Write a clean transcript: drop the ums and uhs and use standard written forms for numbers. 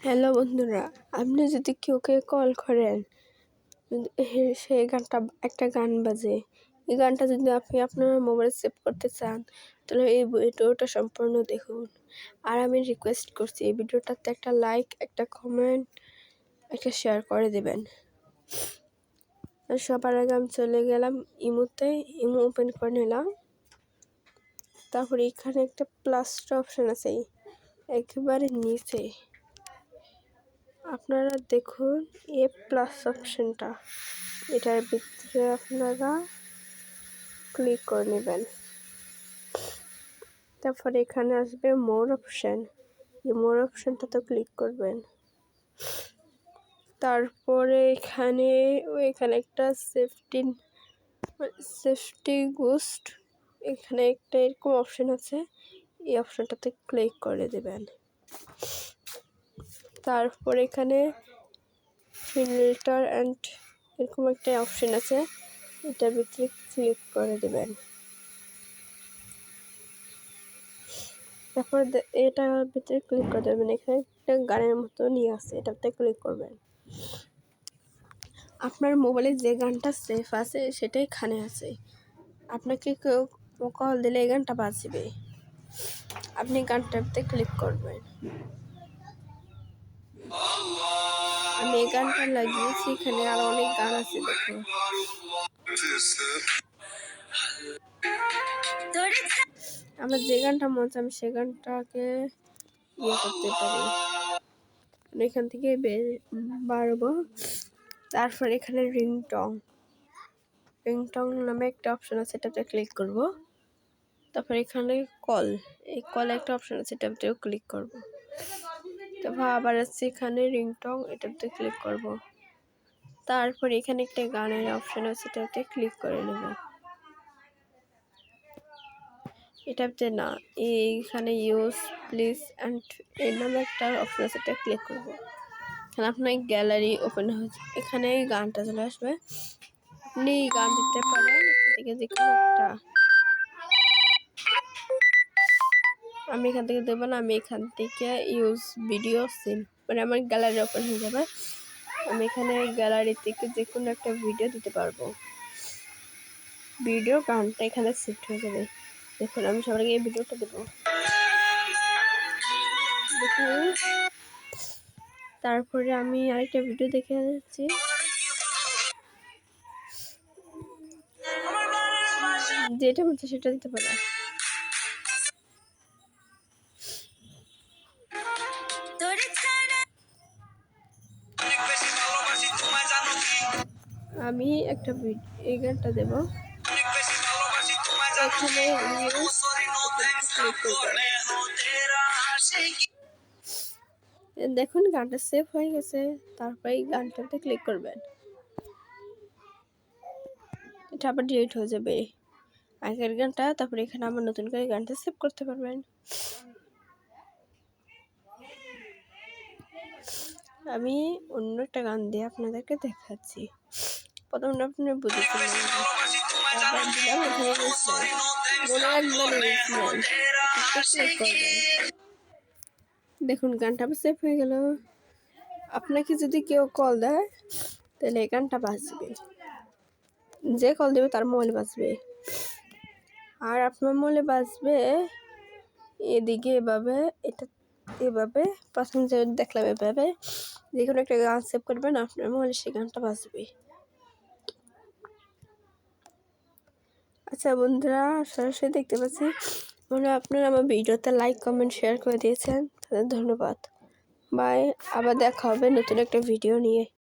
Hello বন্ধুরা, আপনি যদি কেউকে কল করেন সেই গানটা একটা গান বাজে, এই গানটা যদি আপনি আপনার মোবাইলে সেভ করতে চান তাহলে এই ভিডিওটা সম্পূর্ণ দেখুন। আর আমি রিকোয়েস্ট করছি এই ভিডিওটাতে একটা লাইক, একটা কমেন্ট, একটা শেয়ার করে দেবেন। সবার আগে আমি চলে গেলাম ইমো ওপেন করে নিলাম। তারপরে এখানে একটা প্লাসটা অপশান আছে একেবারে নিচে, আপনারা দেখুন প্লাস অপশনটা, এটার ভিতরে আপনারা ক্লিক করে নেবেন। তারপরে এখানে আসবে মোর অপশন, এই মোর অপশনটাতে ক্লিক করবেন। তারপরে এখানে একটা সেফটি বুস্ট, এখানে একটা এরকম অপশন আছে, এই অপশনটাতে ক্লিক করে দেবেন। তারপর এখানে ফিল্টার অ্যান্ড এরকম একটা অপশন আছে, এটার ভিতরে ক্লিক করে দেবেন। তারপর এটার ভিতরে ক্লিক করে দেবেন। এখানে একটা গানের মতো নিয়ে আসছে, এটাতে ক্লিক করবেন। আপনার মোবাইলে যে গানটা সেভ আছে সেটাই এখানে আছে। আপনাকে কেউ কল দিলে এই গানটা বাজবে, আপনি গানটাতে ক্লিক করবেন। আমি এই গানটা লাগিয়েছি, এখানে আরো অনেক গান আছে দেখুন। আমার যে গানটা মন চায় আমি সে গানটাকে করতে পারি, এখান থেকে বাড়বো। তারপর এখানে রিংটং নামে একটা অপশন আছে, এটাতে ক্লিক করব। তারপর এখানে এই কল একটা অপশন আছে, এটাতেও ক্লিক করব। তারপর আবার আছে এখানে রিংটং, এটাতে ক্লিক করব। তারপর এখানে একটা গানের অপশন আছে, এটাতে ক্লিক করে নেব। এটাতে না, এইখানে ইউজ প্লিজ অ্যান্ড এর নামে একটা অপশন আছে, এটা ক্লিক করব। এখানে আপনার গ্যালারি ওপেন হয়েছে, এখানে এই গানটা চলে আসবে, আপনি গান দিতে পারেন এখান থেকে যে কোনো একটা। আমি এখান থেকে দেবো না, আমি এখান থেকে ইউজ ভিডিও সিন, মানে আমার গ্যালারি ওপেন হয়ে যাবে। আমি এখানে গ্যালারি থেকে যে কোনো একটা ভিডিও দিতে পারবো, ভিডিও গানটা এখানে শিফট হয়ে যাবে। দেখুন আমি সবাইকে এই ভিডিওটা দেবো, দেখুন। তারপরে আমি আরেকটা ভিডিও দেখে যাচ্ছি, যেটা বলছে সেটা দিতে পারো। আমি একটা এই গানটা দেব, এখানে দেখুন গানটা সেভ হয়ে গেছে। তারপরে এই গানটাতে ক্লিক করবেন, এটা আবার ডিলিট হয়ে যাবে আগের গানটা। তারপরে এখানে আবার নতুন করে গানটা সেভ করতে পারবেন। আমি অন্য একটা গান দিয়ে আপনাদেরকে দেখাচ্ছি। প্রথমটা আপনারা বুঝেছিলেন, দেখুন গানটা সেভ হয়ে গেল। আপনাকে যদি কেউ কল দেয় তাহলে এই গানটা বাজবে, যে কল দেবে তার মোবাইলে বাজবে। আর আপনার মোবাইলে বাজবে এদিকে এভাবে, এটা এভাবে প্রথম যে দেখলাম এভাবে যে কোনো একটা গান সেভ করবেন, আপনার মোবাইলে সেই গানটা বাজবে। আচ্ছা বন্ধুরা, সরাসরি দেখতে পাচ্ছি, মনে হয় আপনারা আমার ভিডিওতে লাইক, কমেন্ট, শেয়ার করে দিয়েছেন, তাদের ধন্যবাদ। বাই, আবার দেখা হবে নতুন একটা ভিডিও নিয়ে।